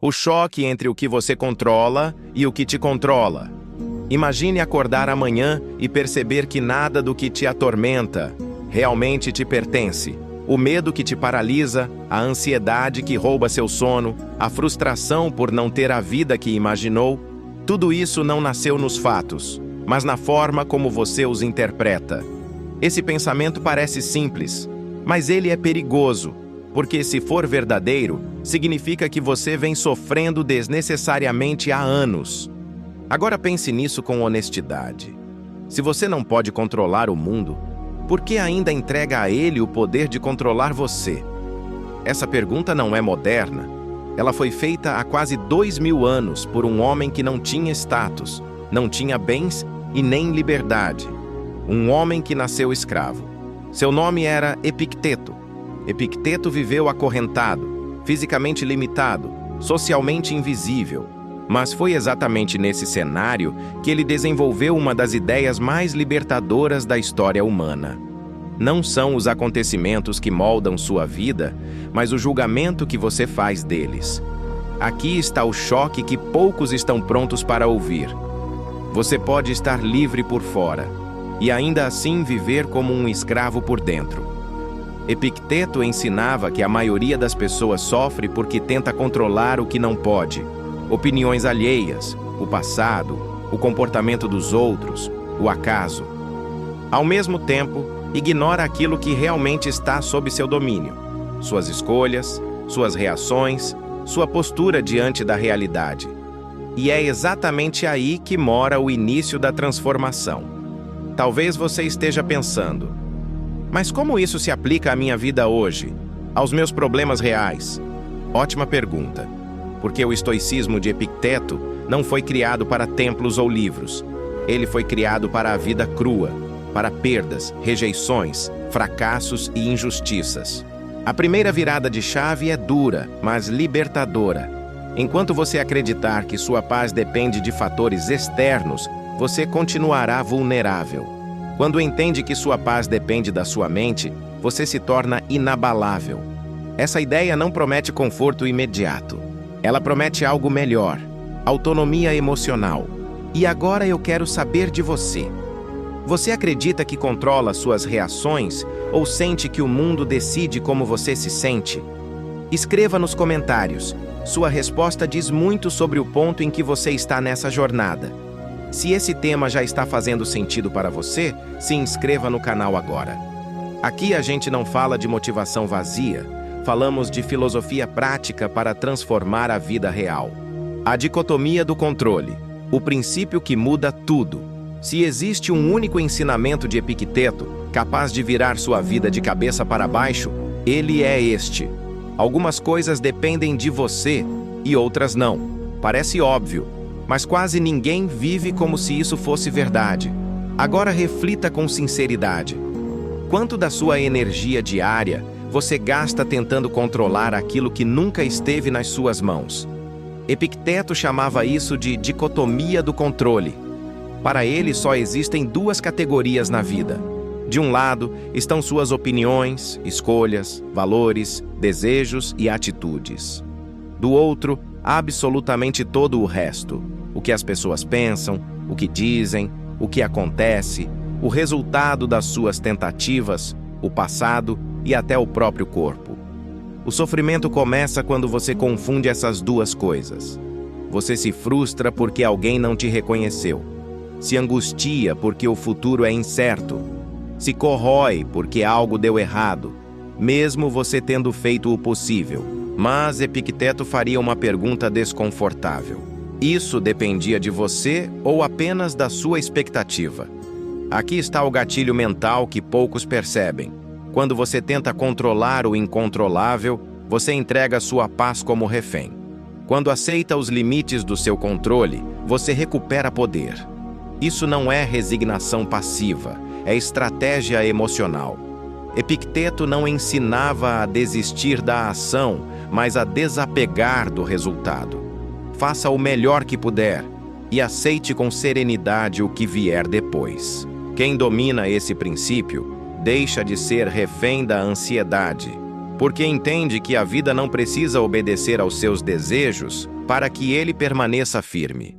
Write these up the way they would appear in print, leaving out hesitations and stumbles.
O choque entre o que você controla e o que te controla. Imagine acordar amanhã e perceber que nada do que te atormenta realmente te pertence. O medo que te paralisa, a ansiedade que rouba seu sono, a frustração por não ter a vida que imaginou, tudo isso não nasceu nos fatos, mas na forma como você os interpreta. Esse pensamento parece simples, mas ele é perigoso, porque se for verdadeiro, significa que você vem sofrendo desnecessariamente há anos. Agora pense nisso com honestidade. Se você não pode controlar o mundo, por que ainda entrega a ele o poder de controlar você? Essa pergunta não é moderna. Ela foi feita há quase 2000 anos por um homem que não tinha status, não tinha bens e nem liberdade. Um homem que nasceu escravo. Seu nome era Epicteto. Epicteto viveu acorrentado, fisicamente limitado, socialmente invisível. Mas foi exatamente nesse cenário que ele desenvolveu uma das ideias mais libertadoras da história humana. Não são os acontecimentos que moldam sua vida, mas o julgamento que você faz deles. Aqui está o choque que poucos estão prontos para ouvir. Você pode estar livre por fora, e ainda assim viver como um escravo por dentro. Epicteto ensinava que a maioria das pessoas sofre porque tenta controlar o que não pode. Opiniões alheias, o passado, o comportamento dos outros, o acaso. Ao mesmo tempo, ignora aquilo que realmente está sob seu domínio, suas escolhas, suas reações, sua postura diante da realidade. E é exatamente aí que mora o início da transformação. Talvez você esteja pensando, mas como isso se aplica à minha vida hoje, aos meus problemas reais? Ótima pergunta. Porque o estoicismo de Epicteto não foi criado para templos ou livros. Ele foi criado para a vida crua, para perdas, rejeições, fracassos e injustiças. A primeira virada de chave é dura, mas libertadora. Enquanto você acreditar que sua paz depende de fatores externos, você continuará vulnerável. Quando entende que sua paz depende da sua mente, você se torna inabalável. Essa ideia não promete conforto imediato. Ela promete algo melhor, autonomia emocional. E agora eu quero saber de você. Você acredita que controla suas reações ou sente que o mundo decide como você se sente? Escreva nos comentários. Sua resposta diz muito sobre o ponto em que você está nessa jornada. Se esse tema já está fazendo sentido para você, se inscreva no canal agora. Aqui a gente não fala de motivação vazia. Falamos de filosofia prática para transformar a vida real. A dicotomia do controle, o princípio que muda tudo. Se existe um único ensinamento de Epicteto, capaz de virar sua vida de cabeça para baixo, ele é este. Algumas coisas dependem de você e outras não. Parece óbvio, mas quase ninguém vive como se isso fosse verdade. Agora reflita com sinceridade. Quanto da sua energia diária você gasta tentando controlar aquilo que nunca esteve nas suas mãos? Epicteto chamava isso de dicotomia do controle. Para ele, só existem duas categorias na vida. De um lado, estão suas opiniões, escolhas, valores, desejos e atitudes. Do outro, absolutamente todo o resto. O que as pessoas pensam, o que dizem, o que acontece, o resultado das suas tentativas, o passado e até o próprio corpo. O sofrimento começa quando você confunde essas duas coisas. Você se frustra porque alguém não te reconheceu. Se angustia porque o futuro é incerto. Se corrói porque algo deu errado, mesmo você tendo feito o possível. Mas Epicteto faria uma pergunta desconfortável. Isso dependia de você ou apenas da sua expectativa? Aqui está o gatilho mental que poucos percebem. Quando você tenta controlar o incontrolável, você entrega sua paz como refém. Quando aceita os limites do seu controle, você recupera poder. Isso não é resignação passiva, é estratégia emocional. Epicteto não ensinava a desistir da ação, mas a desapegar do resultado. Faça o melhor que puder e aceite com serenidade o que vier depois. Quem domina esse princípio deixa de ser refém da ansiedade, porque entende que a vida não precisa obedecer aos seus desejos para que ele permaneça firme.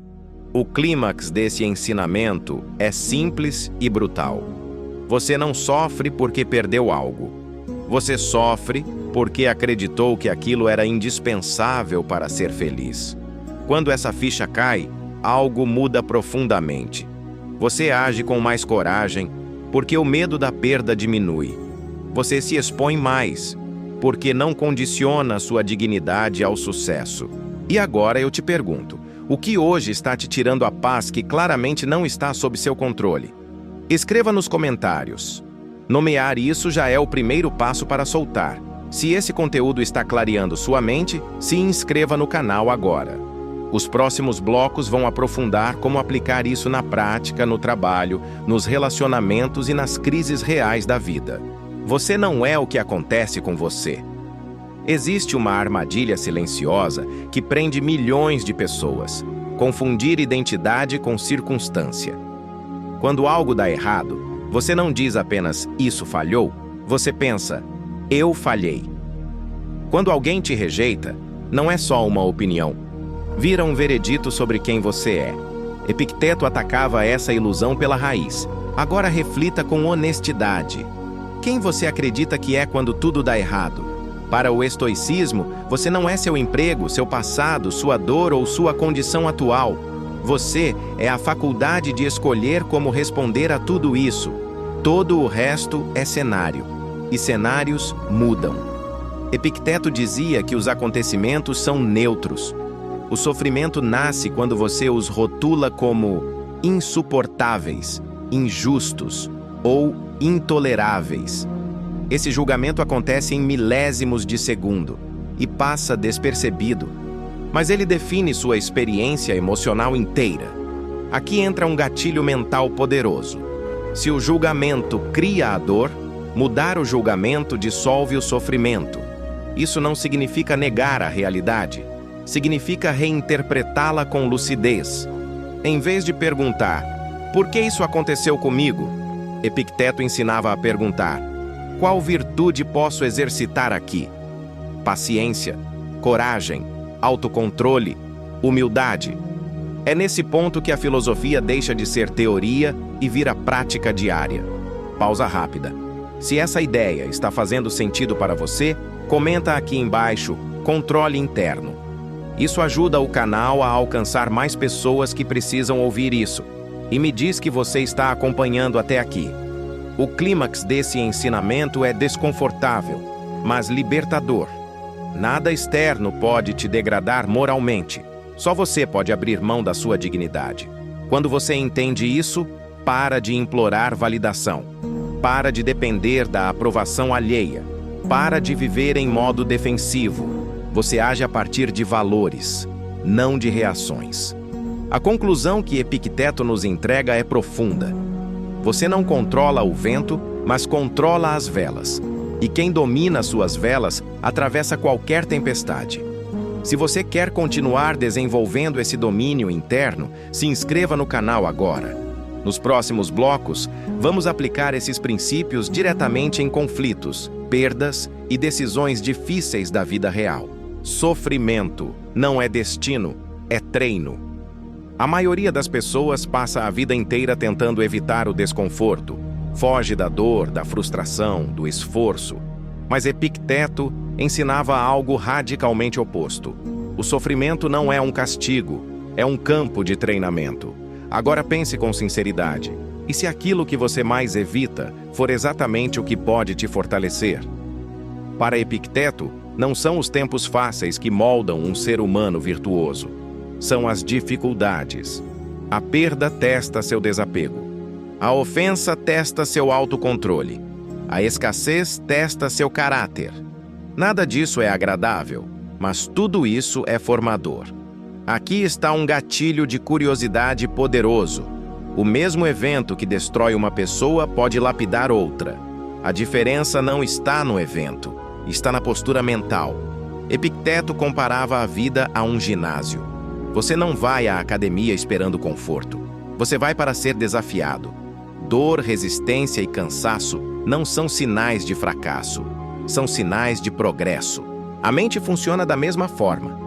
O clímax desse ensinamento é simples e brutal. Você não sofre porque perdeu algo. Você sofre porque acreditou que aquilo era indispensável para ser feliz. Quando essa ficha cai, algo muda profundamente. Você age com mais coragem porque o medo da perda diminui. Você se expõe mais porque não condiciona sua dignidade ao sucesso. E agora eu te pergunto, o que hoje está te tirando a paz que claramente não está sob seu controle? Escreva nos comentários. Nomear isso já é o primeiro passo para soltar. Se esse conteúdo está clareando sua mente, se inscreva no canal agora. Os próximos blocos vão aprofundar como aplicar isso na prática, no trabalho, nos relacionamentos e nas crises reais da vida. Você não é o que acontece com você. Existe uma armadilha silenciosa que prende milhões de pessoas: confundir identidade com circunstância. Quando algo dá errado, você não diz apenas "isso falhou", você pensa "eu falhei". Quando alguém te rejeita, não é só uma opinião. Vira um veredito sobre quem você é. Epicteto atacava essa ilusão pela raiz. Agora reflita com honestidade. Quem você acredita que é quando tudo dá errado? Para o estoicismo, você não é seu emprego, seu passado, sua dor ou sua condição atual. Você é a faculdade de escolher como responder a tudo isso. Todo o resto é cenário. E cenários mudam. Epicteto dizia que os acontecimentos são neutros. O sofrimento nasce quando você os rotula como insuportáveis, injustos ou intoleráveis. Esse julgamento acontece em milésimos de segundo e passa despercebido, mas ele define sua experiência emocional inteira. Aqui entra um gatilho mental poderoso. Se o julgamento cria a dor, mudar o julgamento dissolve o sofrimento. Isso não significa negar a realidade. Significa reinterpretá-la com lucidez. Em vez de perguntar, por que isso aconteceu comigo? Epicteto ensinava a perguntar, qual virtude posso exercitar aqui? Paciência, coragem, autocontrole, humildade. É nesse ponto que a filosofia deixa de ser teoria e vira prática diária. Pausa rápida. Se essa ideia está fazendo sentido para você, comenta aqui embaixo, controle interno. Isso ajuda o canal a alcançar mais pessoas que precisam ouvir isso. E me diz que você está acompanhando até aqui. O clímax desse ensinamento é desconfortável, mas libertador. Nada externo pode te degradar moralmente. Só você pode abrir mão da sua dignidade. Quando você entende isso, para de implorar validação. Para de depender da aprovação alheia. Para de viver em modo defensivo. Você age a partir de valores, não de reações. A conclusão que Epicteto nos entrega é profunda. Você não controla o vento, mas controla as velas. E quem domina suas velas atravessa qualquer tempestade. Se você quer continuar desenvolvendo esse domínio interno, se inscreva no canal agora. Nos próximos blocos, vamos aplicar esses princípios diretamente em conflitos, perdas e decisões difíceis da vida real. Sofrimento não é destino, é treino. A maioria das pessoas passa a vida inteira tentando evitar o desconforto. Foge da dor, da frustração, do esforço. Mas Epicteto ensinava algo radicalmente oposto. O sofrimento não é um castigo, é um campo de treinamento. Agora pense com sinceridade. E se aquilo que você mais evita for exatamente o que pode te fortalecer? Para Epicteto, não são os tempos fáceis que moldam um ser humano virtuoso. São as dificuldades. A perda testa seu desapego. A ofensa testa seu autocontrole. A escassez testa seu caráter. Nada disso é agradável, mas tudo isso é formador. Aqui está um gatilho de curiosidade poderoso. O mesmo evento que destrói uma pessoa pode lapidar outra. A diferença não está no evento, está na postura mental. Epicteto comparava a vida a um ginásio. Você não vai à academia esperando conforto. Você vai para ser desafiado. Dor, resistência e cansaço não são sinais de fracasso. são sinais de progresso. A mente funciona da mesma forma.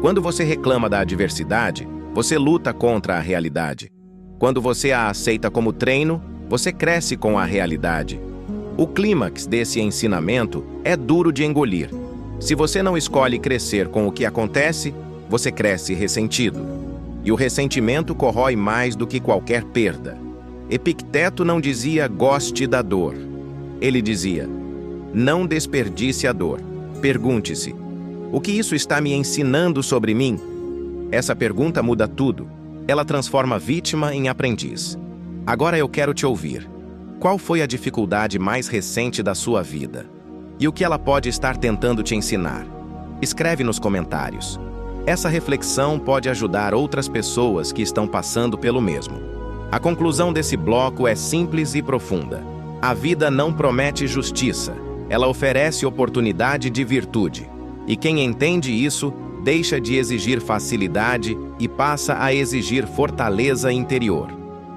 Quando você reclama da adversidade, você luta contra a realidade. Quando você a aceita como treino, você cresce com a realidade. O clímax desse ensinamento é duro de engolir. Se você não escolhe crescer com o que acontece, você cresce ressentido. E o ressentimento corrói mais do que qualquer perda. Epicteto não dizia goste da dor. Ele dizia, não desperdice a dor. Pergunte-se, o que isso está me ensinando sobre mim? Essa pergunta muda tudo. Ela transforma a vítima em aprendiz. Agora eu quero te ouvir. Qual foi a dificuldade mais recente da sua vida? E o que ela pode estar tentando te ensinar? Escreve nos comentários. Essa reflexão pode ajudar outras pessoas que estão passando pelo mesmo. A conclusão desse bloco é simples e profunda. A vida não promete justiça, ela oferece oportunidade de virtude. E quem entende isso, deixa de exigir facilidade e passa a exigir fortaleza interior.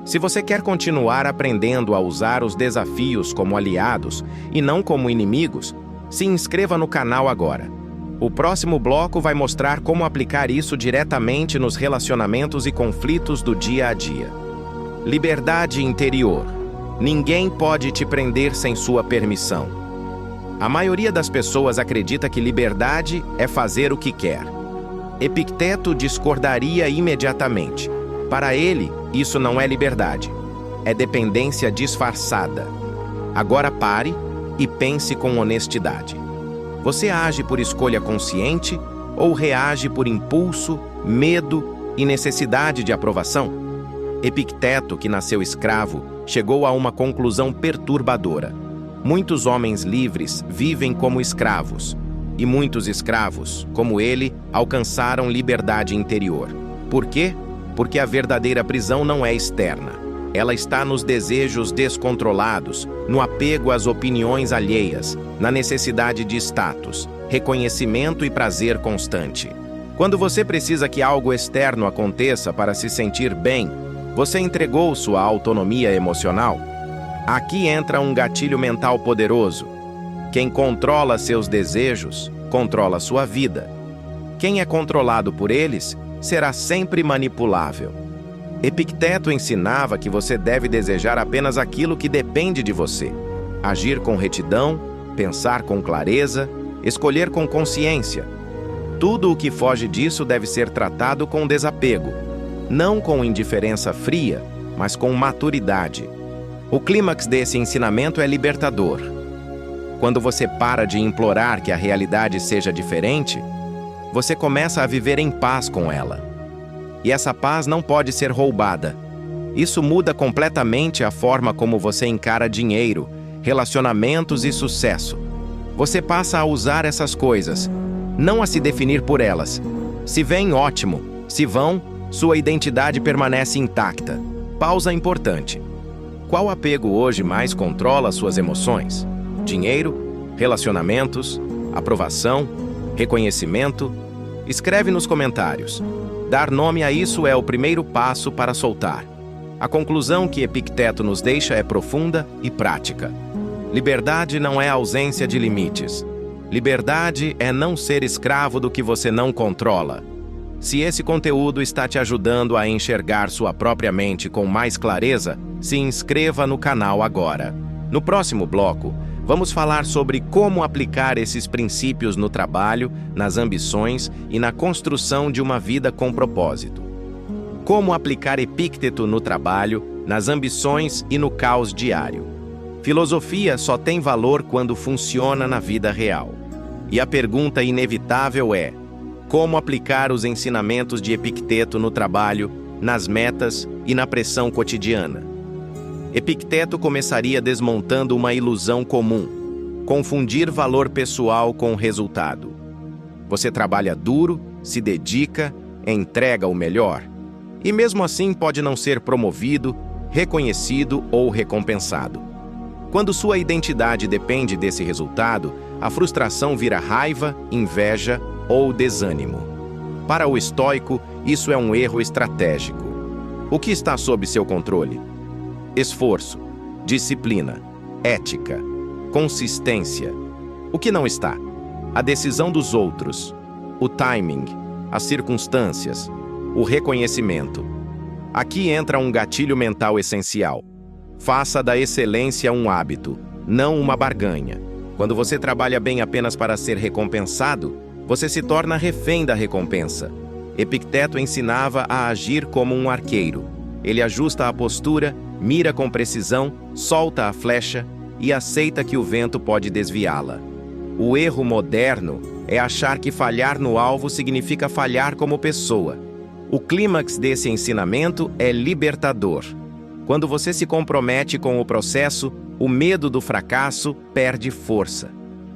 Se você quer continuar aprendendo a usar os desafios como aliados e não como inimigos, se inscreva no canal agora. O próximo bloco vai mostrar como aplicar isso diretamente nos relacionamentos e conflitos do dia a dia. Liberdade interior. Ninguém pode te prender sem sua permissão. A maioria das pessoas acredita que liberdade é fazer o que quer. Epicteto discordaria imediatamente. Para ele, isso não é liberdade. É dependência disfarçada. Agora pare e pense com honestidade. Você age por escolha consciente ou reage por impulso, medo e necessidade de aprovação? Epicteto, que nasceu escravo, chegou a uma conclusão perturbadora. Muitos homens livres vivem como escravos, e muitos escravos, como ele, alcançaram liberdade interior. Por quê? Porque a verdadeira prisão não é externa. Ela está nos desejos descontrolados, no apego às opiniões alheias, na necessidade de status, reconhecimento e prazer constante. Quando você precisa que algo externo aconteça para se sentir bem, você entregou sua autonomia emocional? Aqui entra um gatilho mental poderoso. Quem controla seus desejos, controla sua vida. Quem é controlado por eles, será sempre manipulável. Epicteto ensinava que você deve desejar apenas aquilo que depende de você. Agir com retidão, pensar com clareza, escolher com consciência. Tudo o que foge disso deve ser tratado com desapego. Não com indiferença fria, mas com maturidade. O clímax desse ensinamento é libertador. Quando você para de implorar que a realidade seja diferente, você começa a viver em paz com ela. E essa paz não pode ser roubada. Isso muda completamente a forma como você encara dinheiro, relacionamentos e sucesso. Você passa a usar essas coisas, não a se definir por elas. Se vêm, ótimo. Se vão, sua identidade permanece intacta. Pausa importante. Qual apego hoje mais controla suas emoções? Dinheiro, relacionamentos, aprovação, reconhecimento? Escreve nos comentários. Dar nome a isso é o primeiro passo para soltar. A conclusão que Epicteto nos deixa é profunda e prática. Liberdade não é ausência de limites. Liberdade é não ser escravo do que você não controla. Se esse conteúdo está te ajudando a enxergar sua própria mente com mais clareza, se inscreva no canal agora. No próximo bloco, vamos falar sobre como aplicar esses princípios no trabalho, nas ambições e na construção de uma vida com propósito. Como aplicar Epicteto no trabalho, nas ambições e no caos diário. Filosofia só tem valor quando funciona na vida real. E a pergunta inevitável é: como aplicar os ensinamentos de Epicteto no trabalho, nas metas e na pressão cotidiana? Epicteto começaria desmontando uma ilusão comum: confundir valor pessoal com resultado. Você trabalha duro, se dedica, entrega o melhor. E mesmo assim pode não ser promovido, reconhecido ou recompensado. Quando sua identidade depende desse resultado, a frustração vira raiva, inveja ou desânimo. Para o estoico, isso é um erro estratégico. O que está sob seu controle? Esforço, disciplina, ética, consistência. O que não está? A decisão dos outros, o timing, as circunstâncias, o reconhecimento. Aqui entra um gatilho mental essencial. Faça da excelência um hábito, não uma barganha. Quando você trabalha bem apenas para ser recompensado, você se torna refém da recompensa. Epicteto ensinava a agir como um arqueiro. Ele ajusta a postura, mira com precisão, solta a flecha e aceita que o vento pode desviá-la. O erro moderno é achar que falhar no alvo significa falhar como pessoa. O clímax desse ensinamento é libertador. Quando você se compromete com o processo, o medo do fracasso perde força.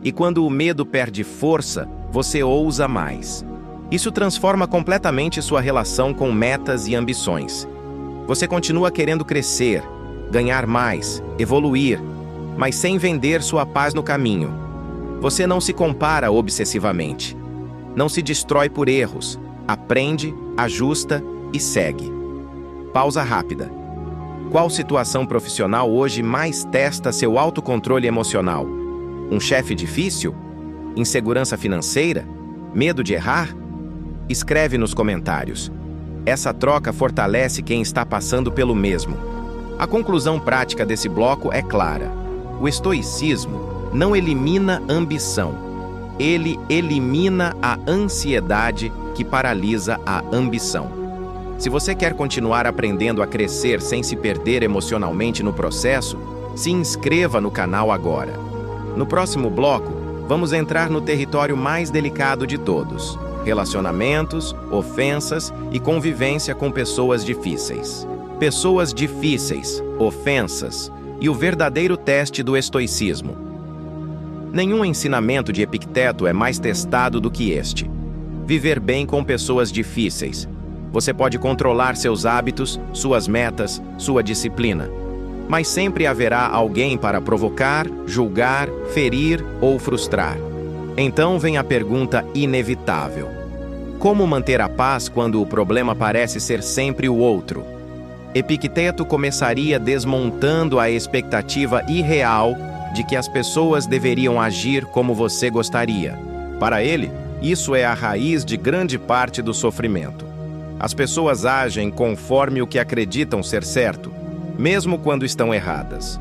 E quando o medo perde força, você ousa mais. Isso transforma completamente sua relação com metas e ambições. Você continua querendo crescer, ganhar mais, evoluir, mas sem vender sua paz no caminho. Você não se compara obsessivamente. Não se destrói por erros. Aprende, ajusta e segue. Pausa rápida. Qual situação profissional hoje mais testa seu autocontrole emocional? Um chefe difícil? Insegurança financeira? Medo de errar? Escreve nos comentários. Essa troca fortalece quem está passando pelo mesmo. A conclusão prática desse bloco é clara. O estoicismo não elimina ambição. Ele elimina a ansiedade que paralisa a ambição. Se você quer continuar aprendendo a crescer sem se perder emocionalmente no processo, se inscreva no canal agora. No próximo bloco, vamos entrar no território mais delicado de todos: relacionamentos, ofensas e convivência com pessoas difíceis. Pessoas difíceis, ofensas e o verdadeiro teste do estoicismo. Nenhum ensinamento de Epicteto é mais testado do que este. Viver bem com pessoas difíceis. Você pode controlar seus hábitos, suas metas, sua disciplina. Mas sempre haverá alguém para provocar, julgar, ferir ou frustrar. Então vem a pergunta inevitável: como manter a paz quando o problema parece ser sempre o outro? Epicteto começaria desmontando a expectativa irreal de que as pessoas deveriam agir como você gostaria. Para ele, isso é a raiz de grande parte do sofrimento. As pessoas agem conforme o que acreditam ser certo, mesmo quando estão erradas.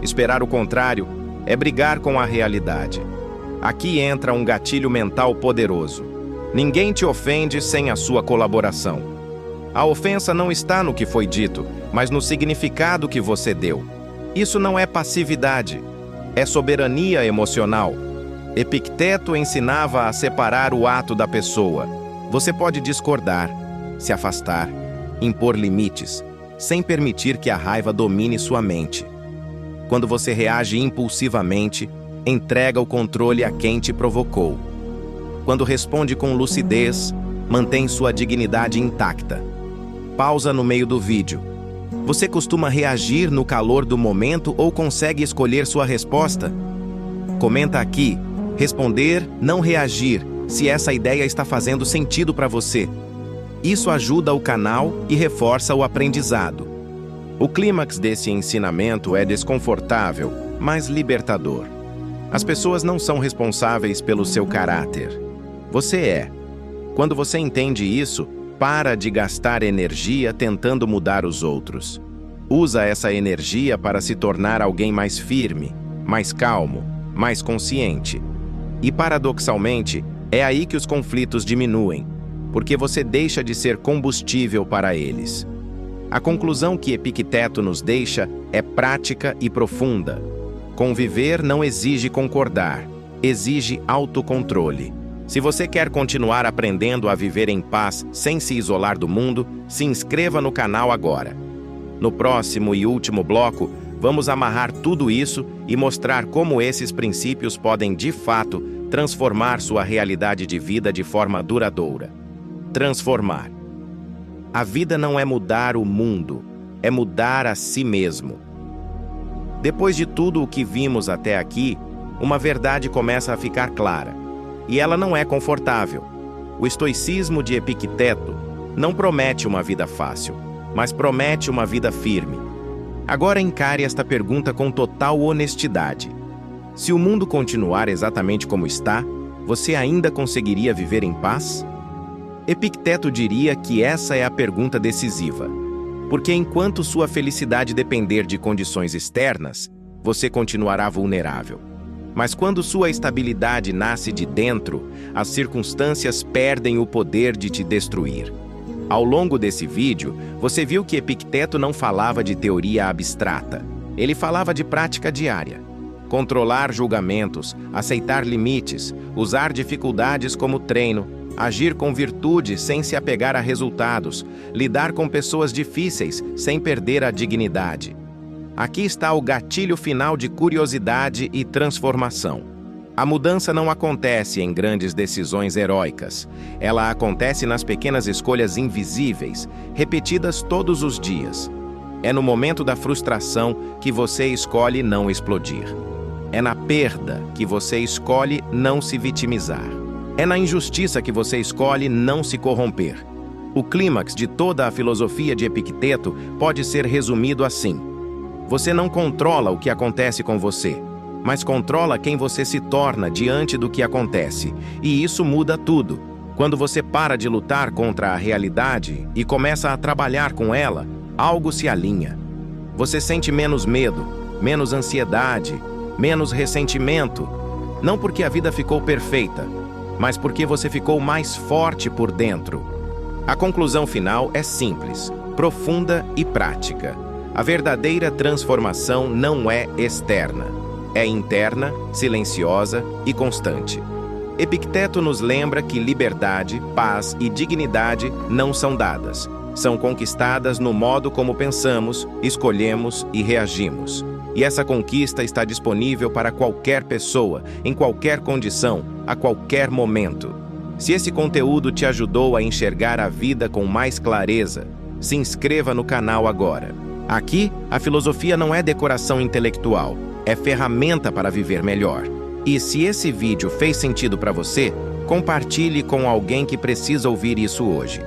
Esperar o contrário é brigar com a realidade. Aqui entra um gatilho mental poderoso. Ninguém te ofende sem a sua colaboração. A ofensa não está no que foi dito, mas no significado que você deu. Isso não é passividade, é soberania emocional. Epicteto ensinava a separar o ato da pessoa. Você pode discordar, se afastar, impor limites, sem permitir que a raiva domine sua mente. Quando você reage impulsivamente, entrega o controle a quem te provocou. Quando responde com lucidez, mantém sua dignidade intacta. Pausa no meio do vídeo. Você costuma reagir no calor do momento ou consegue escolher sua resposta? Comenta aqui, responder, não reagir, se essa ideia está fazendo sentido para você. Isso ajuda o canal e reforça o aprendizado. O clímax desse ensinamento é desconfortável, mas libertador. As pessoas não são responsáveis pelo seu caráter. Você é. Quando você entende isso, para de gastar energia tentando mudar os outros. Usa essa energia para se tornar alguém mais firme, mais calmo, mais consciente. E paradoxalmente, é aí que os conflitos diminuem, porque você deixa de ser combustível para eles. A conclusão que Epicteto nos deixa é prática e profunda. Conviver não exige concordar, exige autocontrole. Se você quer continuar aprendendo a viver em paz sem se isolar do mundo, se inscreva no canal agora. No próximo e último bloco, vamos amarrar tudo isso e mostrar como esses princípios podem, de fato, transformar sua realidade de vida de forma duradoura. Transformar. A vida não é mudar o mundo, é mudar a si mesmo. Depois de tudo o que vimos até aqui, uma verdade começa a ficar clara. E ela não é confortável. O estoicismo de Epicteto não promete uma vida fácil, mas promete uma vida firme. Agora encare esta pergunta com total honestidade. Se o mundo continuar exatamente como está, você ainda conseguiria viver em paz? Epicteto diria que essa é a pergunta decisiva, porque enquanto sua felicidade depender de condições externas, você continuará vulnerável. Mas quando sua estabilidade nasce de dentro, as circunstâncias perdem o poder de te destruir. Ao longo desse vídeo, você viu que Epicteto não falava de teoria abstrata. Ele falava de prática diária. Controlar julgamentos, aceitar limites, usar dificuldades como treino, agir com virtude sem se apegar a resultados, lidar com pessoas difíceis sem perder a dignidade. Aqui está o gatilho final de curiosidade e transformação. A mudança não acontece em grandes decisões heróicas. Ela acontece nas pequenas escolhas invisíveis, repetidas todos os dias. É no momento da frustração que você escolhe não explodir. É na perda que você escolhe não se vitimizar. É na injustiça que você escolhe não se corromper. O clímax de toda a filosofia de Epicteto pode ser resumido assim: você não controla o que acontece com você, mas controla quem você se torna diante do que acontece. E isso muda tudo. Quando você para de lutar contra a realidade e começa a trabalhar com ela, algo se alinha. Você sente menos medo, menos ansiedade, menos ressentimento. Não porque a vida ficou perfeita, mas porque você ficou mais forte por dentro. A conclusão final é simples, profunda e prática. A verdadeira transformação não é externa. É interna, silenciosa e constante. Epicteto nos lembra que liberdade, paz e dignidade não são dadas. São conquistadas no modo como pensamos, escolhemos e reagimos. E essa conquista está disponível para qualquer pessoa, em qualquer condição, a qualquer momento. Se esse conteúdo te ajudou a enxergar a vida com mais clareza, se inscreva no canal agora. Aqui, a filosofia não é decoração intelectual, é ferramenta para viver melhor. E se esse vídeo fez sentido para você, compartilhe com alguém que precisa ouvir isso hoje.